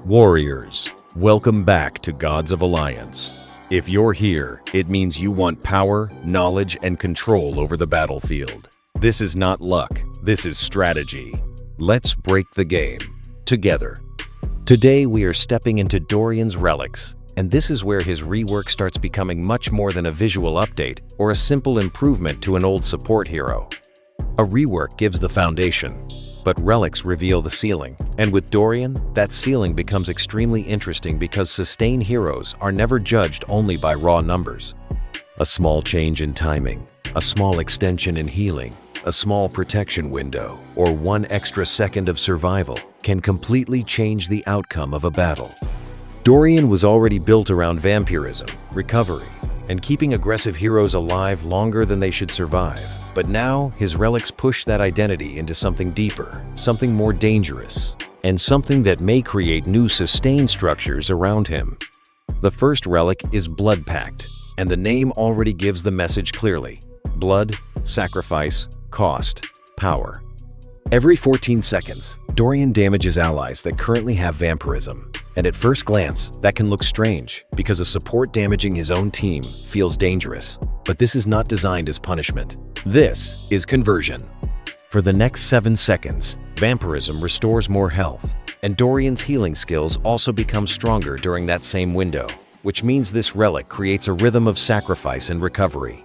Warriors, welcome back to Gods of Alliance. If you're here, it means you want power, knowledge, and control over the battlefield. This is not luck, this is strategy. Let's break the game, together. Today we are stepping into Dorian's relics, and this is where his rework starts becoming much more than a visual update or a simple improvement to an old support hero. A rework gives the foundation, but relics reveal the ceiling. And with Dorian, that ceiling becomes extremely interesting because sustained heroes are never judged only by raw numbers. A small change in timing, a small extension in healing, a small protection window, or one extra second of survival can completely change the outcome of a battle. Dorian was already built around vampirism, recovery, and keeping aggressive heroes alive longer than they should survive. But now, his relics push that identity into something deeper, something more dangerous, and something that may create new sustained structures around him. The first relic is Blood Pact, and the name already gives the message clearly. Blood, sacrifice, cost, power. Every 14 seconds, Dorian damages allies that currently have vampirism. And at first glance, that can look strange, because a support damaging his own team feels dangerous. But this is not designed as punishment. This is conversion. For the next 7 seconds, vampirism restores more health, and Dorian's healing skills also become stronger during that same window, which means this relic creates a rhythm of sacrifice and recovery.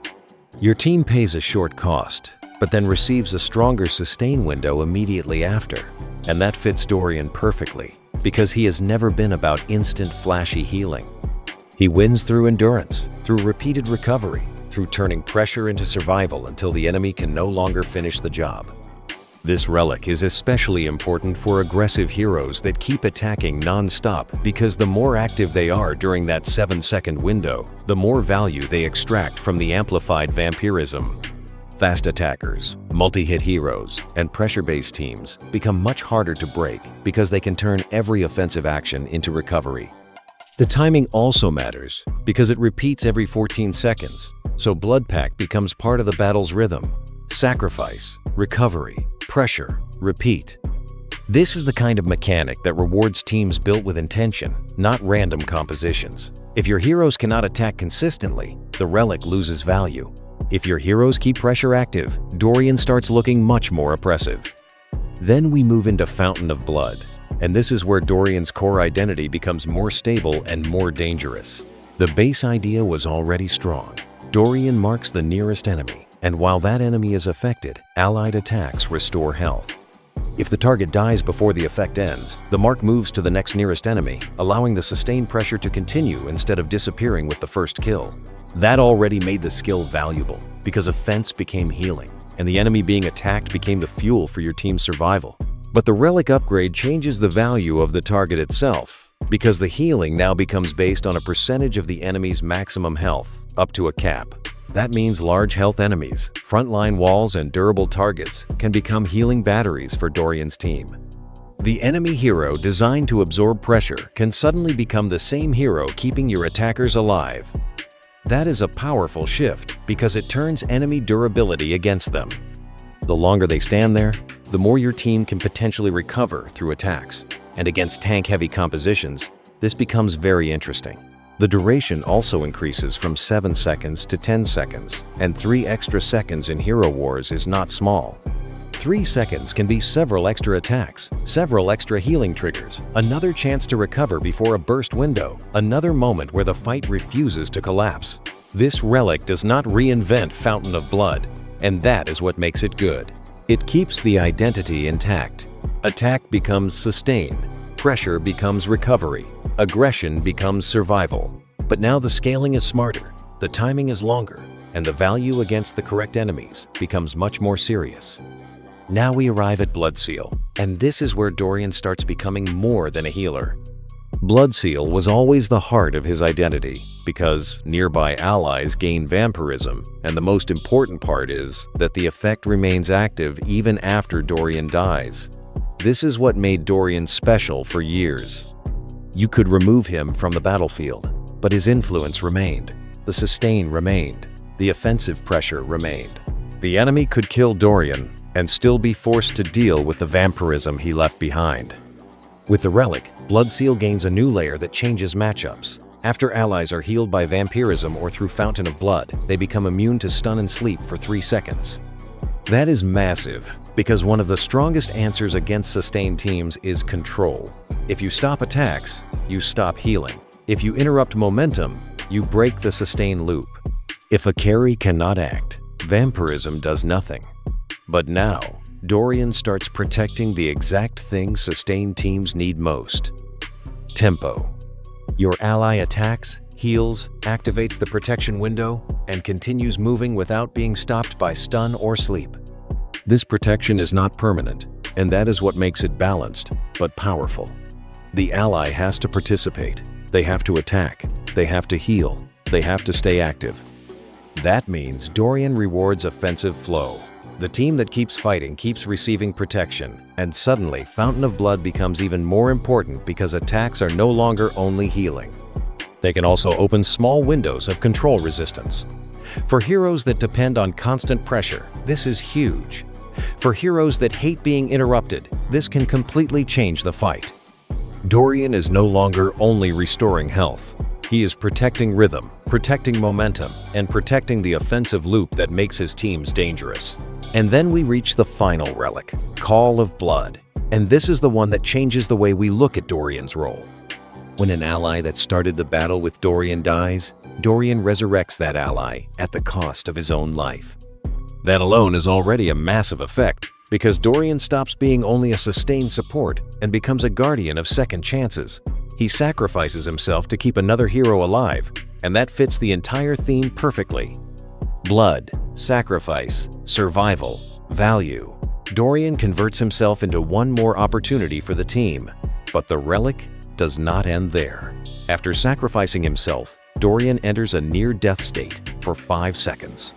Your team pays a short cost, but then receives a stronger sustain window immediately after, and that fits Dorian perfectly, because he has never been about instant flashy healing. He wins through endurance, through repeated recovery, through turning pressure into survival until the enemy can no longer finish the job. This relic is especially important for aggressive heroes that keep attacking non-stop, because the more active they are during that 7-second window, the more value they extract from the amplified vampirism. Fast attackers, multi-hit heroes, and pressure-based teams become much harder to break because they can turn every offensive action into recovery. The timing also matters because it repeats every 14 seconds, so Blood Pact becomes part of the battle's rhythm. Sacrifice, recovery, pressure, repeat. This is the kind of mechanic that rewards teams built with intention, not random compositions. If your heroes cannot attack consistently, the relic loses value. If your heroes keep pressure active, Dorian starts looking much more oppressive. Then we move into Fountain of Blood, and this is where Dorian's core identity becomes more stable and more dangerous. The base idea was already strong. Dorian marks the nearest enemy, and while that enemy is affected, allied attacks restore health. If the target dies before the effect ends, the mark moves to the next nearest enemy, allowing the sustained pressure to continue instead of disappearing with the first kill. That already made the skill valuable, because offense became healing, and the enemy being attacked became the fuel for your team's survival. But the relic upgrade changes the value of the target itself, because the healing now becomes based on a percentage of the enemy's maximum health, up to a cap. That means large health enemies, frontline walls, and durable targets can become healing batteries for Dorian's team. The enemy hero designed to absorb pressure can suddenly become the same hero keeping your attackers alive. That is a powerful shift because it turns enemy durability against them. The longer they stand there, the more your team can potentially recover through attacks. And against tank-heavy compositions, this becomes very interesting. The duration also increases from 7 seconds to 10 seconds, and 3 extra seconds in Hero Wars is not small. 3 seconds can be several extra attacks, several extra healing triggers, another chance to recover before a burst window, another moment where the fight refuses to collapse. This relic does not reinvent Fountain of Blood, and that is what makes it good. It keeps the identity intact. Attack becomes sustain, pressure becomes recovery, aggression becomes survival. But now the scaling is smarter, the timing is longer, and the value against the correct enemies becomes much more serious. Now we arrive at Bloodseal, and this is where Dorian starts becoming more than a healer. Bloodseal was always the heart of his identity, because nearby allies gain vampirism, and the most important part is that the effect remains active even after Dorian dies. This is what made Dorian special for years. You could remove him from the battlefield, but his influence remained, the sustain remained, the offensive pressure remained. The enemy could kill Dorian and still be forced to deal with the vampirism he left behind. With the relic, Bloodseal gains a new layer that changes matchups. After allies are healed by Vampirism or through Fountain of Blood, they become immune to stun and sleep for 3 seconds. That is massive, because one of the strongest answers against sustained teams is control. If you stop attacks, you stop healing. If you interrupt momentum, you break the sustain loop. If a carry cannot act, Vampirism does nothing. But now, Dorian starts protecting the exact thing sustained teams need most: tempo. Your ally attacks, heals, activates the protection window, and continues moving without being stopped by stun or sleep. This protection is not permanent, and that is what makes it balanced, but powerful. The ally has to participate. They have to attack. They have to heal. They have to stay active. That means Dorian rewards offensive flow. The team that keeps fighting keeps receiving protection, and suddenly Fountain of Blood becomes even more important because attacks are no longer only healing. They can also open small windows of control resistance. For heroes that depend on constant pressure, this is huge. For heroes that hate being interrupted, this can completely change the fight. Dorian is no longer only restoring health. He is protecting rhythm, protecting momentum, and protecting the offensive loop that makes his teams dangerous. And then we reach the final relic, Call of Blood. And this is the one that changes the way we look at Dorian's role. When an ally that started the battle with Dorian dies, Dorian resurrects that ally at the cost of his own life. That alone is already a massive effect, because Dorian stops being only a sustained support and becomes a guardian of second chances. He sacrifices himself to keep another hero alive, and that fits the entire theme perfectly. Blood, sacrifice, survival, value. Dorian converts himself into one more opportunity for the team, but the relic does not end there. After sacrificing himself, Dorian enters a near-death state for 5 seconds.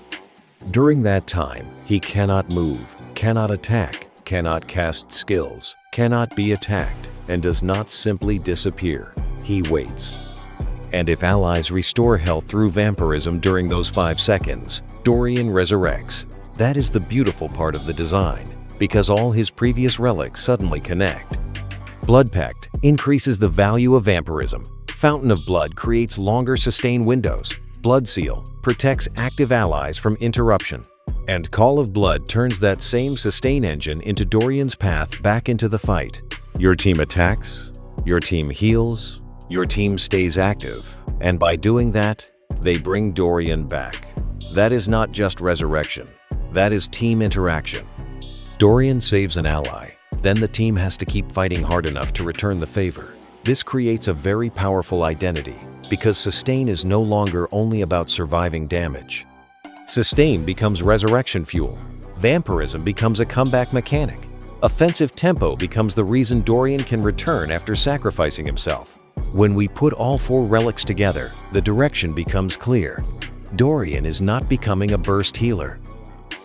During that time, he cannot move, cannot attack, cannot cast skills, cannot be attacked, and does not simply disappear. He waits. And if allies restore health through Vampirism during those 5 seconds, Dorian resurrects. That is the beautiful part of the design, because all his previous relics suddenly connect. Blood Pact increases the value of Vampirism. Fountain of Blood creates longer sustain windows. Bloodseal protects active allies from interruption. And Call of Blood turns that same sustain engine into Dorian's path back into the fight. Your team attacks, your team heals, your team stays active, and by doing that, they bring Dorian back. That is not just resurrection, that is team interaction. Dorian saves an ally, then the team has to keep fighting hard enough to return the favor. This creates a very powerful identity, because sustain is no longer only about surviving damage. Sustain becomes resurrection fuel. Vampirism becomes a comeback mechanic. Offensive tempo becomes the reason Dorian can return after sacrificing himself. When we put all 4 relics together, the direction becomes clear. Dorian is not becoming a burst healer.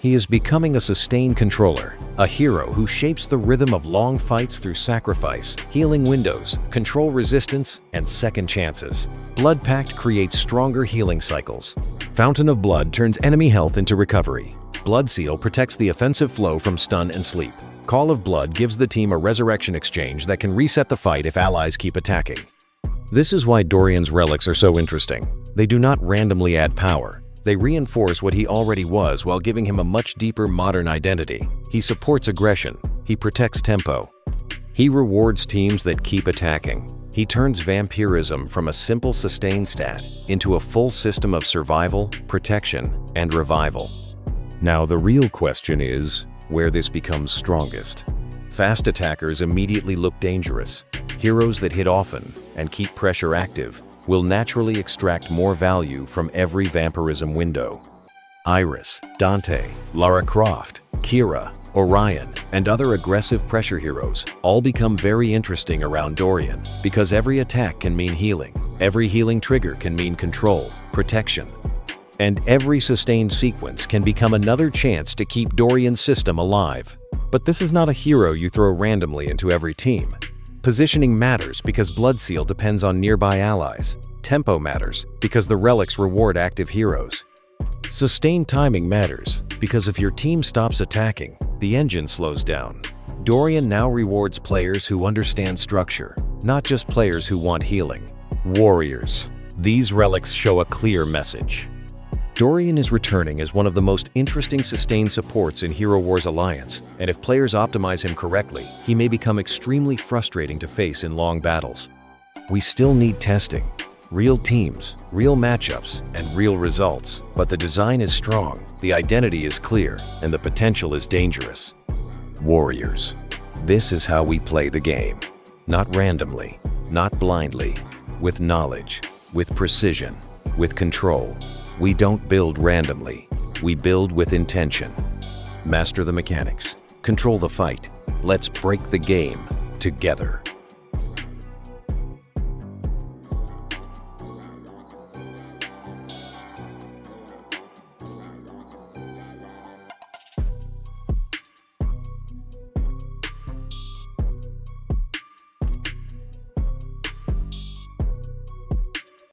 He is becoming a sustained controller, a hero who shapes the rhythm of long fights through sacrifice, healing windows, control resistance, and second chances. Blood Pact creates stronger healing cycles. Fountain of Blood turns enemy health into recovery. Bloodseal protects the offensive flow from stun and sleep. Call of Blood gives the team a resurrection exchange that can reset the fight if allies keep attacking. This is why Dorian's relics are so interesting. They do not randomly add power. They reinforce what he already was while giving him a much deeper modern identity. He supports aggression. He protects tempo. He rewards teams that keep attacking. He turns Vampirism from a simple sustain stat into a full system of survival, protection, and revival. Now the real question is where this becomes strongest. Fast attackers immediately look dangerous. Heroes that hit often and keep pressure active will naturally extract more value from every Vampirism window. Iris, Dante, Lara Croft, Kira, Orion, and other aggressive pressure heroes all become very interesting around Dorian because every attack can mean healing, every healing trigger can mean control, protection, and every sustained sequence can become another chance to keep Dorian's system alive. But this is not a hero you throw randomly into every team. Positioning matters because Bloodseal depends on nearby allies. Tempo matters because the relics reward active heroes. Sustained timing matters because if your team stops attacking, the engine slows down. Dorian now rewards players who understand structure, not just players who want healing. Warriors. These relics show a clear message. Dorian is returning as one of the most interesting sustained supports in Hero Wars Alliance, and if players optimize him correctly, he may become extremely frustrating to face in long battles. We still need testing, real teams, real matchups, and real results, but the design is strong, the identity is clear, and the potential is dangerous. Warriors. This is how we play the game. Not randomly, not blindly, with knowledge, with precision, with control. We don't build randomly, we build with intention. Master the mechanics, control the fight. Let's break the game together.